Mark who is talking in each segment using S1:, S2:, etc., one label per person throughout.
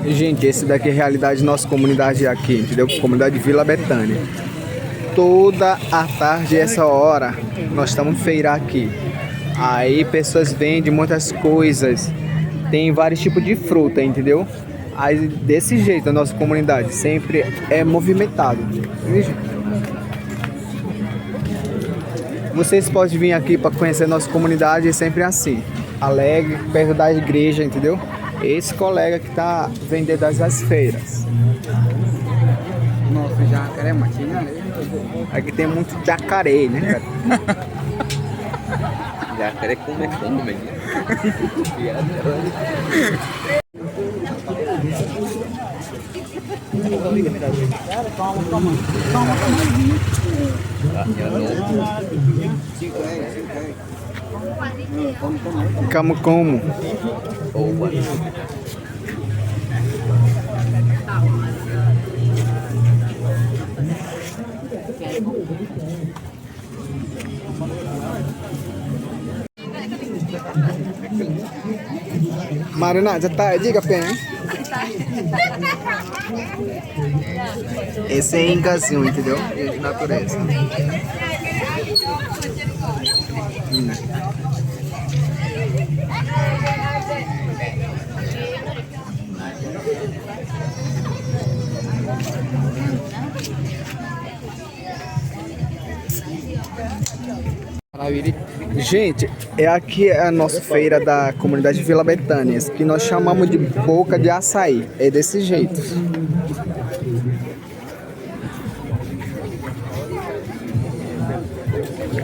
S1: Gente, esse daqui é a realidade da nossa comunidade aqui, entendeu? Comunidade Vila Betânia. Toda a tarde, essa hora, nós estamos em feira aqui. Aí pessoas vendem muitas coisas. Tem vários tipos de fruta, entendeu? Aí desse jeito a nossa comunidade sempre é movimentado. Vocês podem vir aqui para conhecer a nossa comunidade, é sempre assim. Alegre, perto da igreja, entendeu? Esse colega que tá vendendo as feiras.
S2: Nossa, jacaré, matinha.
S1: Aqui tem muito jacaré, né, cara?
S3: Jacaré come.
S1: Como? Marina, já tá de café, hein? Esse é engazinho, entendeu? É de natureza. Gente, é aqui a nossa feira da comunidade Vila Betânia, que nós chamamos de boca de açaí. É desse jeito.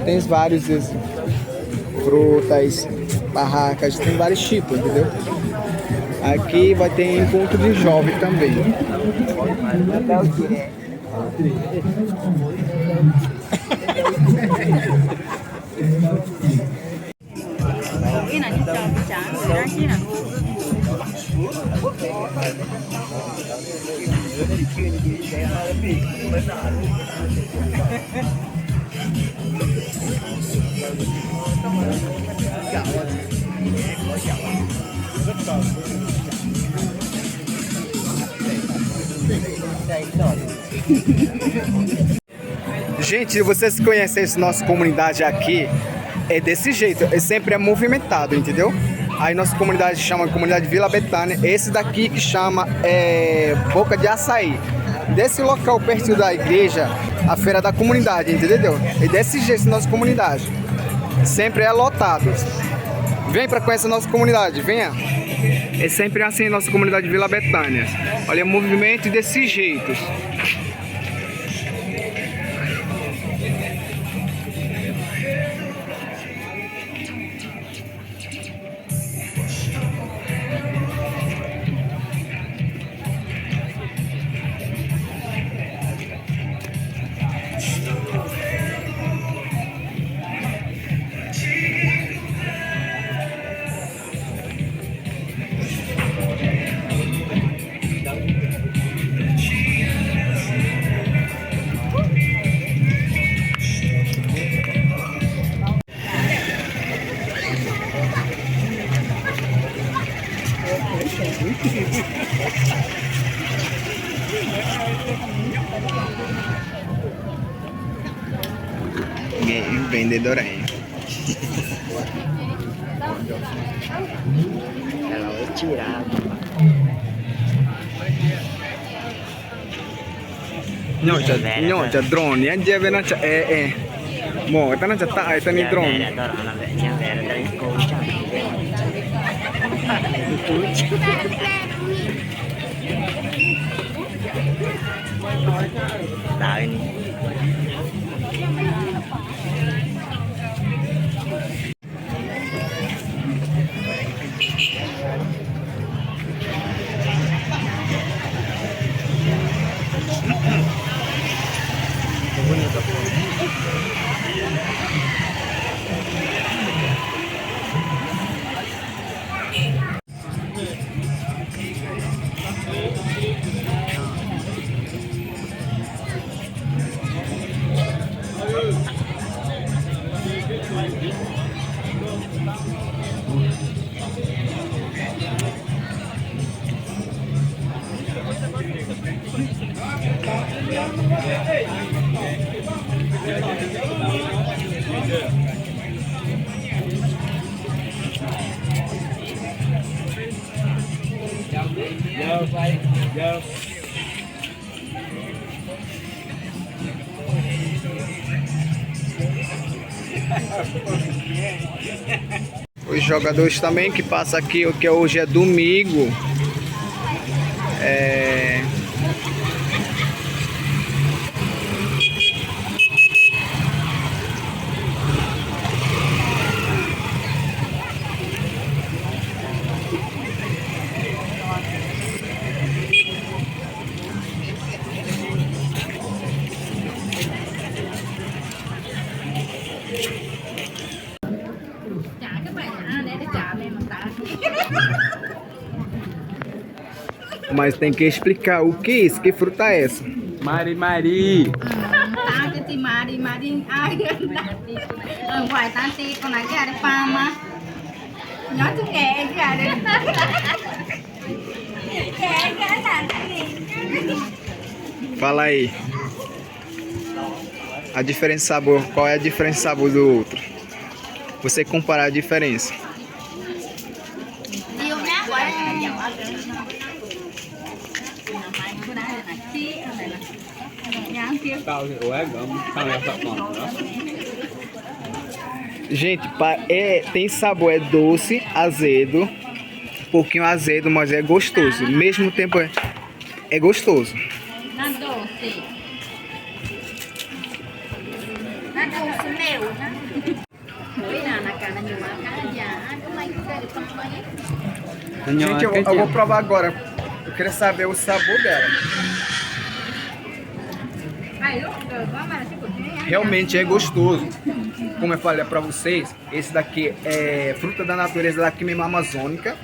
S1: Tem vários frutas, barracas, tem vários tipos, entendeu? Aqui vai ter encontro de jovem também. Gente, vocês conhecem essa nossa comunidade aqui, é desse jeito, é sempre movimentado, entendeu? Aí nossa comunidade chama Comunidade Vila Betânia, esse daqui que chama Boca de Açaí. Desse local perto da igreja, a feira da comunidade, entendeu? E desse jeito nossa comunidade, sempre é lotado. Vem para conhecer a nossa comunidade, venha. É sempre assim nossa comunidade Vila Betânia. Olha o movimento desse jeito. Vendedora aí.
S3: Ela vai tirar.
S1: No, c'è drone, mo, ito na c'è ito ni drone.
S3: Dai nih.
S1: Os jogadores também que passam aqui, que hoje é domingo. Mas tem que explicar o que é isso, que fruta é essa?
S2: Mari Mari.
S4: Ta cái thì mà đi ai ở ngoài ta thì con này cái pha mà nhớ chú nghề cái đấy cái là
S1: Fala aí. A diferença de sabor, qual é a diferença de sabor do outro? Você comparar a diferença.
S4: yêu nhá quay
S2: Tao thì ué gấm, tao é só com.
S1: Gente, tem sabor, é doce, azedo, um pouquinho azedo, mas é gostoso. Ao mesmo tempo é gostoso.
S4: nó doce nó doce mèo nó mỗi là cả là nhiều mà cá già cũng may cái được con mấy
S1: Gente, eu vou provar agora. Eu queria saber o sabor dela.
S4: ai lúc rồi có mà cái cục
S1: Realmente é gostoso. Como eu falei pra vocês, esse daqui é fruta da natureza daqui mesmo amazônica.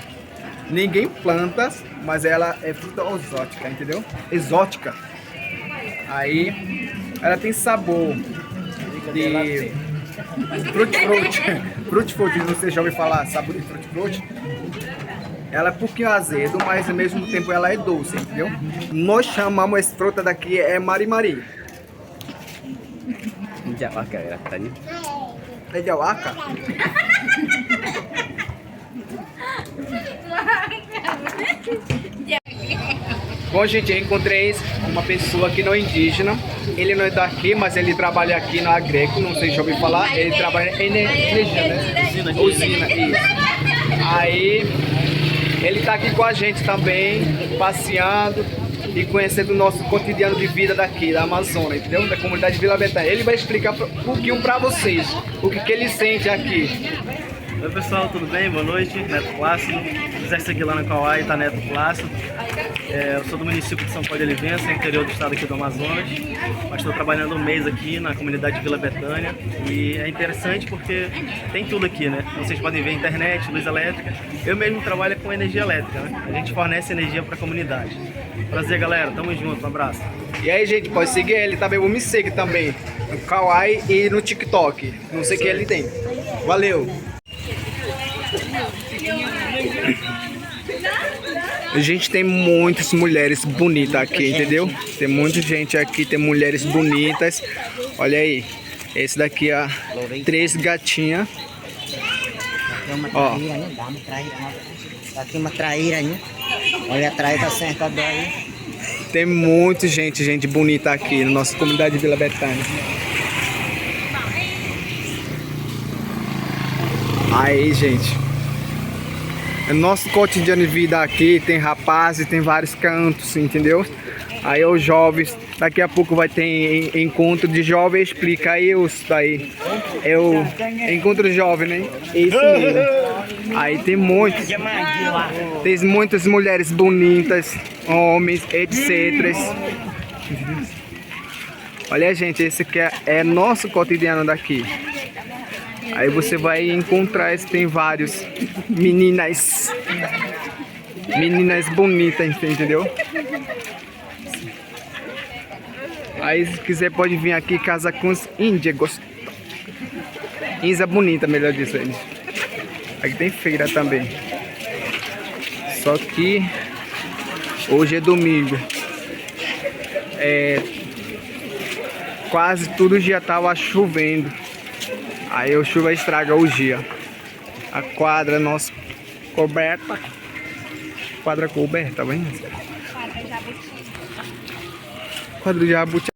S1: Ninguém planta, mas ela é fruta exótica, entendeu? Exótica. Aí ela tem sabor de frutti-frutti. Frutti-frutti, você já ouviu falar sabor de frutti-frutti? Ela é um pouquinho azedo, mas ao mesmo tempo ela é doce, entendeu? Nós chamamos essa fruta daqui mari-mari.
S2: Dạ ba kệ là tính.
S1: É de Auaca? Bom, gente, eu encontrei uma pessoa que não é indígena. Ele não é daqui, mas ele trabalha aqui na Agreco, não sei se já ouviu falar. Ele trabalha em energia, né? Usina, isso. Aí, ele tá aqui com a gente também, passeando e conhecendo o nosso cotidiano de vida daqui, da Amazônia, entendeu? Da comunidade Vila Betânia. Ele vai explicar um pouquinho pra vocês o que ele sente aqui.
S5: Oi pessoal, tudo bem? Boa noite, Neto Plácido. Se quiser seguir lá no Kauai, tá Neto Plácido. Eu sou do município de São Paulo de Olivença, interior do estado aqui do Amazonas. Mas estou trabalhando um mês aqui na comunidade Vila Betânia. E é interessante porque tem tudo aqui, né? Vocês podem ver internet, luz elétrica. Eu mesmo trabalho com energia elétrica, né? A gente fornece energia para a comunidade. Prazer, galera. Tamo junto. Um abraço.
S1: E aí, gente, pode seguir ele também. Vou me seguir também no Kauai e no TikTok. Não sei o que ele tem. Valeu! Gente, tem muitas mulheres bonitas aqui, entendeu? Tem muita gente aqui, tem mulheres bonitas. Olha aí, esse daqui é 3 gatinhas. Ó,
S3: Tá aqui uma traíra, né? Olha a traíra sentada aí.
S1: tem muita gente bonita aqui na nossa comunidade de Vila Betânia. Aí, gente, nosso cotidiano de vida aqui tem rapazes, tem vários cantos, entendeu? Aí os jovens, daqui a pouco vai ter encontro de jovem, explica aí os daí. É o encontro jovem, né? Isso mesmo. Aí tem muitas mulheres bonitas, homens, etc. Olha, gente, esse aqui é nosso cotidiano daqui. Aí você vai encontrar, tem vários meninas bonitas, entendeu? Aí se quiser pode vir aqui casar com os índigos. Índia bonita, melhor dizendo. Aqui tem feira também. Só que hoje é domingo. Quase todo dia tava chovendo. Aí a chuva estraga o dia. A quadra nossa coberta. Quadra coberta, tá vendo? Quadro de jabuti.